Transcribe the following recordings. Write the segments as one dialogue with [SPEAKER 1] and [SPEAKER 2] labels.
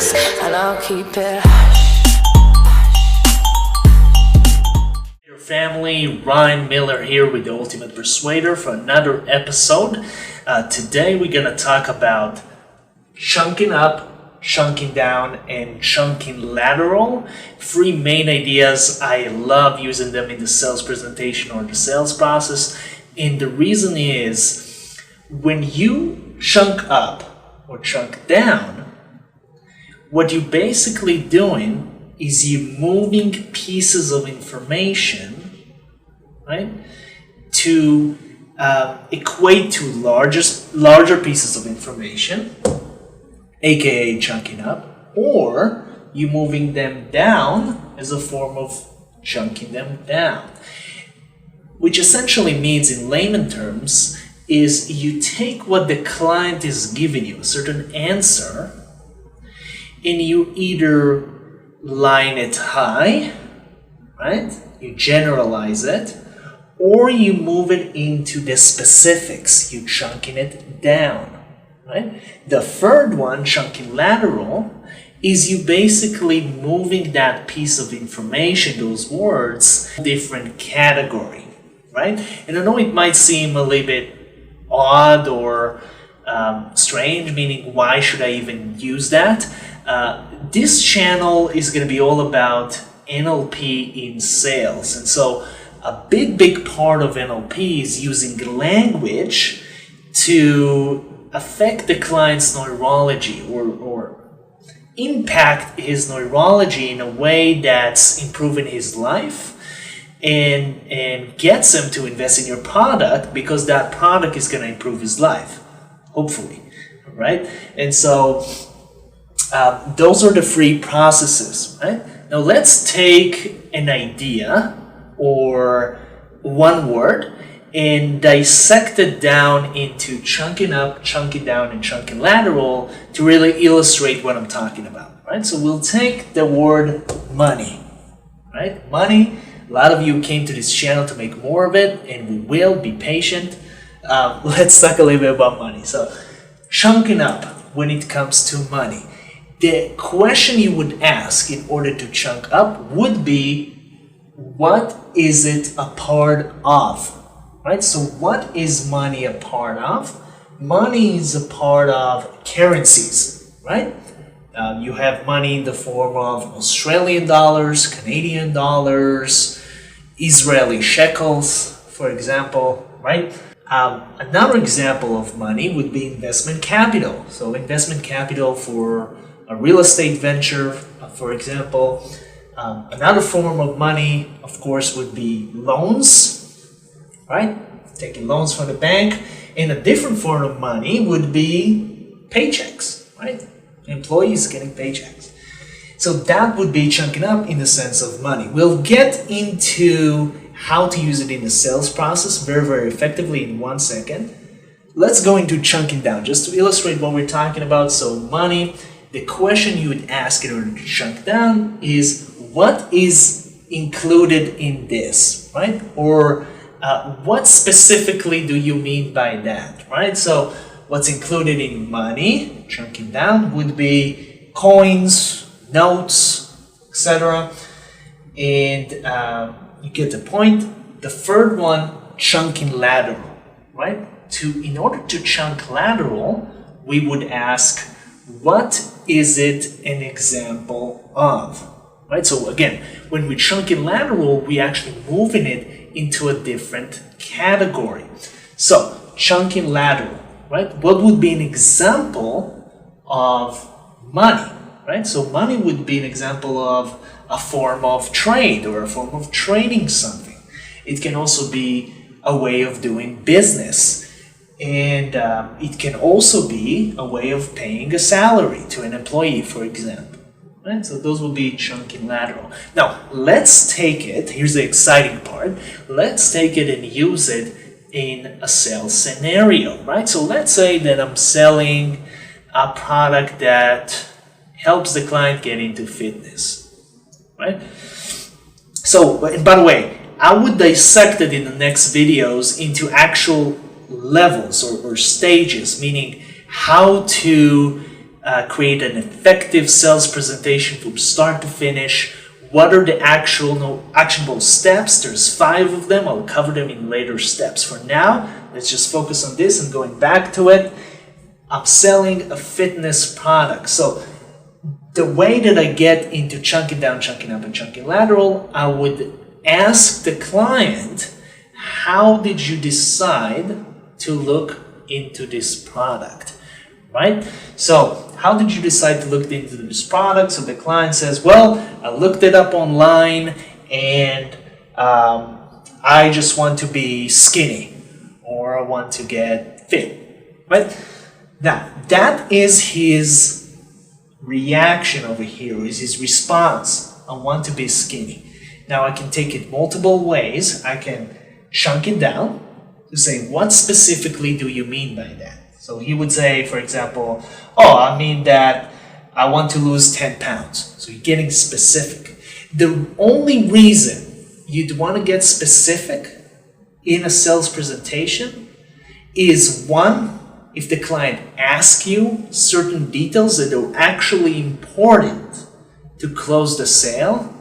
[SPEAKER 1] us, and I'll keep it hush.
[SPEAKER 2] Your family, Ryan Miller here with the Ultimate Persuader for another episode. Today we're going to talk about chunking up, chunking down, and chunking lateral. Three main ideas. I love using them in the sales presentation or the sales process. And the reason is, when you chunk up or chunk down, what you're basically doing is you're moving pieces of information, right, to equate to larger pieces of information, aka chunking up, or you're moving them down as a form of chunking them down. Which essentially means, in layman terms, is you take what the client is giving you, a certain answer, and you either line it high, right? You generalize it, or you move it into the specifics. You're chunking it down, right? The third one, chunking lateral, is you basically moving that piece of information, those words, different category, right? And I know it might seem a little bit odd or strange, meaning why should I even use that? This channel is going to be all about NLP in sales. And so a big part of NLP is using language to affect the client's neurology or impact his neurology in a way that's improving his life and gets him to invest in your product, because that product is going to improve his life, hopefully, right? And so those are the three processes, right? Now let's take an idea or one word and dissect it down into chunking up, chunking down, and chunking lateral to really illustrate what I'm talking about, right? So we'll take the word money, right? Money. A lot of you came to this channel to make more of it, and we will. Be patient. Let's talk a little bit about money. So chunking up when it comes to money. The question you would ask in order to chunk up would be, what is it a part of? Right? So what is money a part of? Money is a part of currencies, right? You have money in the form of Australian dollars, Canadian dollars, Israeli shekels, for example, right? Another example of money would be investment capital. So investment capital for a real estate venture, for example. Another form of money, of course, would be loans, right? Taking loans from the bank. And a different form of money would be paychecks, right? Employees getting paychecks. So that would be chunking up in the sense of money. We'll get into how to use it in the sales process very effectively in 1 second. Let's go into chunking down just to illustrate what we're talking about. So money, the question you would ask in order to chunk down is, what is included in this, right? Or what specifically do you mean by that, right? So what's included in money, chunking down, would be coins, notes, etc. And you get the point. The third one, chunking lateral, right? In order to chunk lateral, we would ask, what is it an example of? Right? So again, when we chunk in lateral, we actually moving it into a different category. So chunking lateral, right? What would be an example of money? Right? So money would be an example of a form of trade or a form of trading something. It can also be a way of doing business. And it can also be a way of paying a salary to an employee, for example. Right? So those will be chunking lateral. Now, let's take it, here's the exciting part, let's take it and use it in a sales scenario, right? So let's say that I'm selling a product that helps the client get into fitness, right? So, and by the way, I would dissect it in the next videos into actual levels or stages, meaning how to create an effective sales presentation from start to finish. What are the actionable steps? There's 5 of them. I'll cover them in later steps. For now, let's just focus on this and going back to it. I'm selling a fitness product. So the way that I get into chunking down, chunking up, and chunking lateral, I would ask the client, how did you decide to look into this product, right? So how did you decide to look into this product? So the client says, well, I looked it up online and I just want to be skinny or I want to get fit, right? Now, that is his reaction over here, is his response. I want to be skinny. Now, I can take it multiple ways. I can chunk it down to say, what specifically do you mean by that? So he would say, for example, oh, I mean that I want to lose 10 pounds. So you're getting specific. The only reason you'd want to get specific in a sales presentation is, one, if the client asks you certain details that are actually important to close the sale,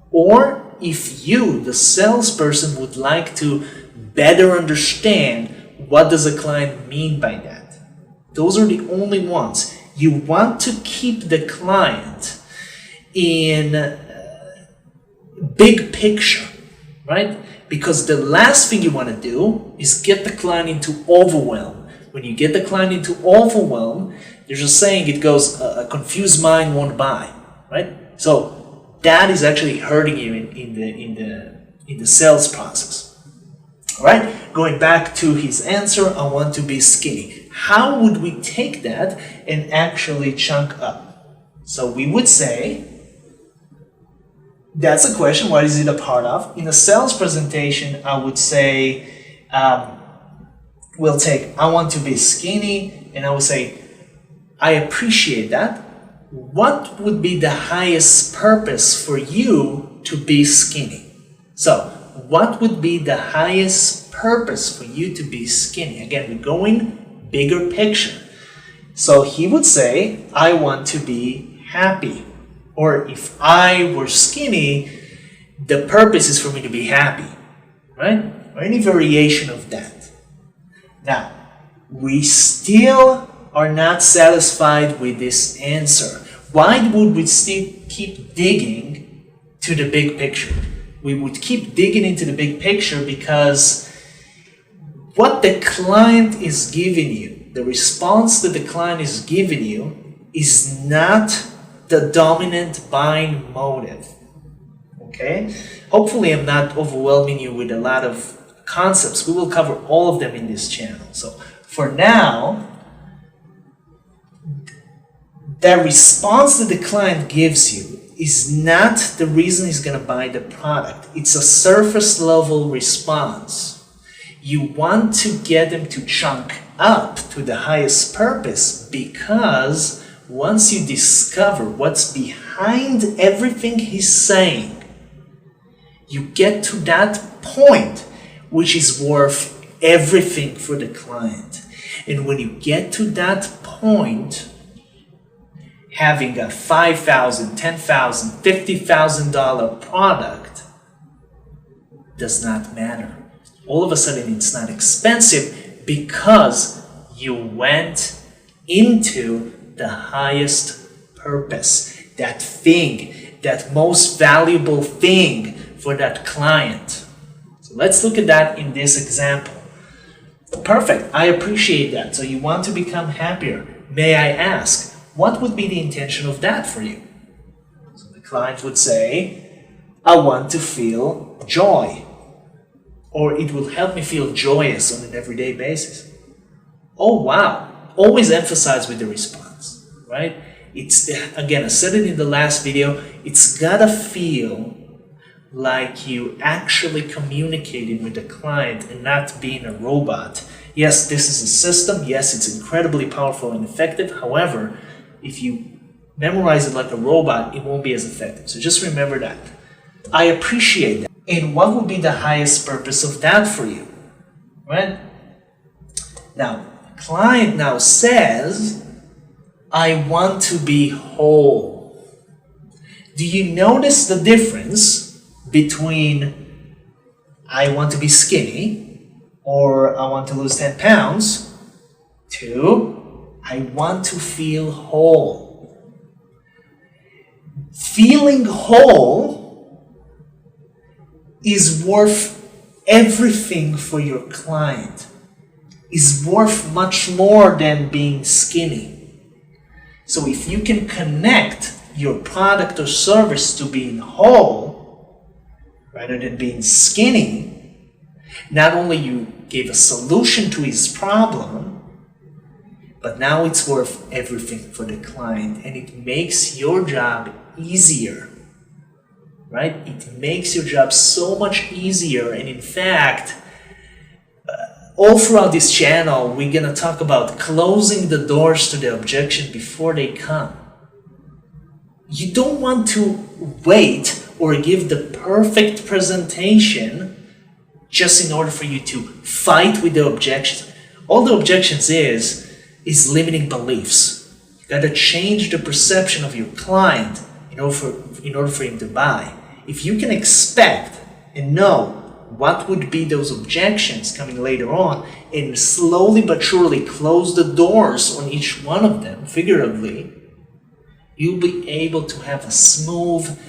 [SPEAKER 2] or if you, the salesperson, would like to better understand what does a client mean by that. Those are the only ones. You want to keep the client in big picture, right? Because the last thing you want to do is get the client into overwhelm. When you get the client into overwhelm, there's a saying, it goes, a confused mind won't buy, right? So that is actually hurting you in the sales process. All right, going back to his answer, I want to be skinny. How would we take that and actually chunk up? So we would say, that's a question, what is it a part of? In a sales presentation, I would say, we'll take, I want to be skinny, and I would say, I appreciate that. What would be the highest purpose for you to be skinny? So, what would be the highest purpose for you to be skinny? Again, we're going bigger picture. So he would say, I want to be happy. Or if I were skinny, the purpose is for me to be happy, right? Or any variation of that. Now, we still are not satisfied with this answer. Why would we still keep digging to the big picture? We would keep digging into the big picture because what the client is giving you, the response that the client is giving you, is not the dominant buying motive. Okay? Hopefully I'm not overwhelming you with a lot of concepts. We will cover all of them in this channel. So for now, that response that the client gives you is not the reason he's going to buy the product. It's a surface level response. You want to get them to chunk up to the highest purpose, because once you discover what's behind everything he's saying, you get to that point which is worth everything for the client. And when you get to that point, having a $5,000, $10,000, $50,000 product does not matter. All of a sudden it's not expensive because you went into the highest purpose, that thing, that most valuable thing for that client. So let's look at that in this example. Perfect, I appreciate that. So you want to become happier. May I ask, what would be the intention of that for you? So the client would say, I want to feel joy. Or it will help me feel joyous on an everyday basis. Oh wow, always emphasize with the response, right? It's, again, I said it in the last video, it's gotta feel like you actually communicating with the client and not being a robot. Yes, this is a system. Yes, it's incredibly powerful and effective. However, if you memorize it like a robot, it won't be as effective. So just remember that. I appreciate that. And what would be the highest purpose of that for you? Right? Now, the client now says, I want to be whole. Do you notice the difference between I want to be skinny or I want to lose 10 pounds to I want to feel whole? Feeling whole is worth everything for your client, is worth much more than being skinny. So if you can connect your product or service to being whole rather than being skinny, not only you gave a solution to his problem, but now it's worth everything for the client, and it makes your job easier, right? It makes your job so much easier. And in fact, all throughout this channel, we're going to talk about closing the doors to the objection before they come. You don't want to wait or give the perfect presentation just in order for you to fight with the objections. All the objections is limiting beliefs. You got to change the perception of your client in order for him to buy. If you can expect and know what would be those objections coming later on, and slowly but surely close the doors on each one of them, figuratively, you'll be able to have a smooth,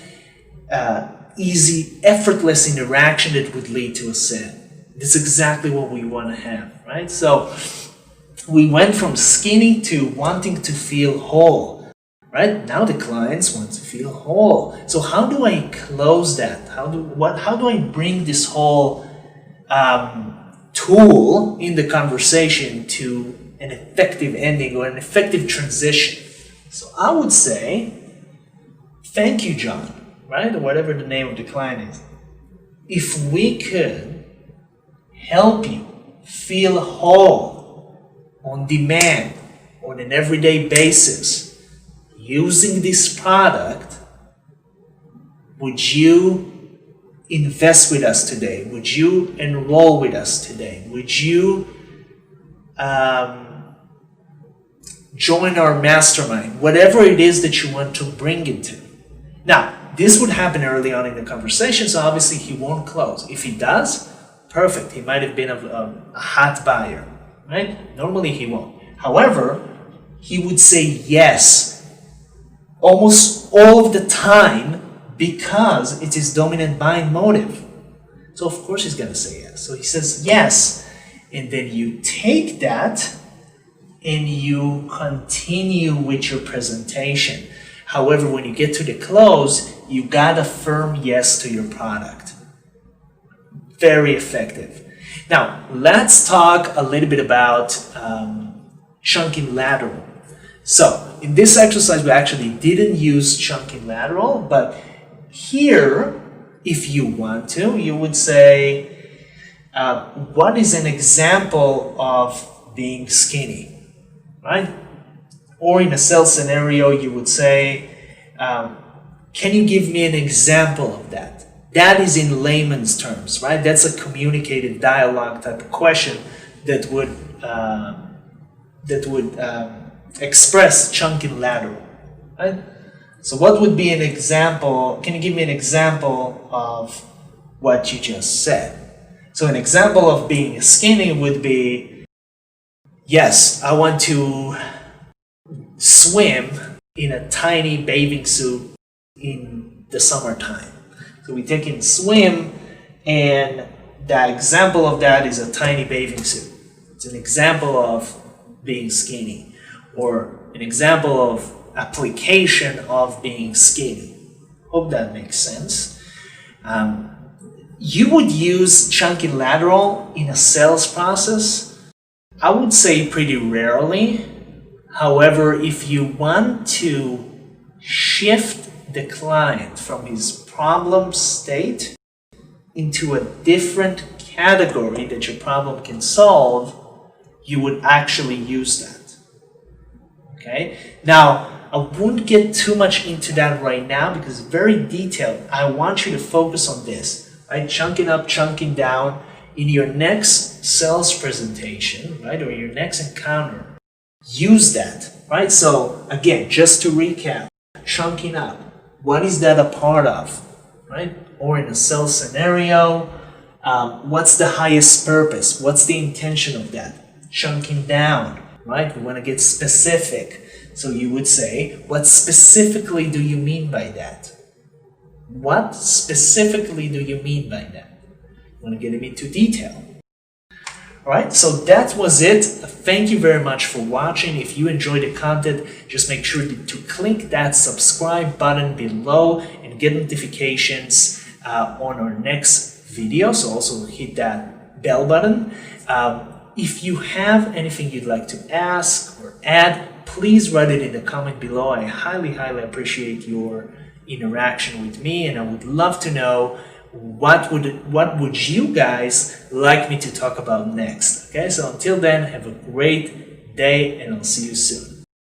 [SPEAKER 2] easy, effortless interaction that would lead to a sale. That's exactly what we want to have, right? So we went from skinny to wanting to feel whole, right? Now the clients want to feel whole. So how do I close that? How do I bring this whole tool in the conversation to an effective ending or an effective transition? So I would say, thank you, John, right? Or whatever the name of the client is. If we could help you feel whole on demand on an everyday basis using this product, would you invest with us today? Would you enroll with us today? Would you join our mastermind? Whatever it is that you want to bring it to. Now, this would happen early on in the conversation, so obviously he won't close. If he does, perfect. He might have been a hot buyer, right? Normally he won't. However, he would say yes almost all of the time because it's his dominant buying motive. So of course he's going to say yes. So he says yes, and then you take that and you continue with your presentation. However, when you get to the close, you got a firm yes to your product. Very effective. Now, let's talk a little bit about chunking lateral. So, in this exercise, we actually didn't use chunking lateral, but here, if you want to, you would say, what is an example of being skinny, right? Or in a sales scenario, you would say, can you give me an example of that? That is in layman's terms, right? That's a communicated dialogue type of question that would express chunking lateral, right? So what would be an example? Can you give me an example of what you just said? So an example of being skinny would be, yes, I want to swim in a tiny bathing suit in the summertime. So we take in swim, and the example of that is a tiny bathing suit. It's an example of being skinny, or an example of application of being skinny. Hope that makes sense. You would use chunking lateral in a sales process? I would say pretty rarely. However, if you want to shift the client from his problem state into a different category that your problem can solve, you would actually use that. Okay? Now, I won't get too much into that right now because it's very detailed. I want you to focus on this, right? Chunking up, chunking down. In your next sales presentation, right, or your next encounter, use that. right? So again, just to recap, chunking up, what is that a part of, right? Or in a cell scenario, what's the highest purpose? What's the intention of that? Chunking down, right? We want to get specific. So you would say, what specifically do you mean by that? What specifically do you mean by that? I want to get into detail. Alright, so that was it. Thank you very much for watching. If you enjoyed the content, just make sure to click that subscribe button below and get notifications on our next video. So also hit that bell button. If you have anything you'd like to ask or add, please write it in the comment below. I highly appreciate your interaction with me, and I would love to know what would you guys like me to talk about next. Okay, so until then, have a great day, and I'll see you soon.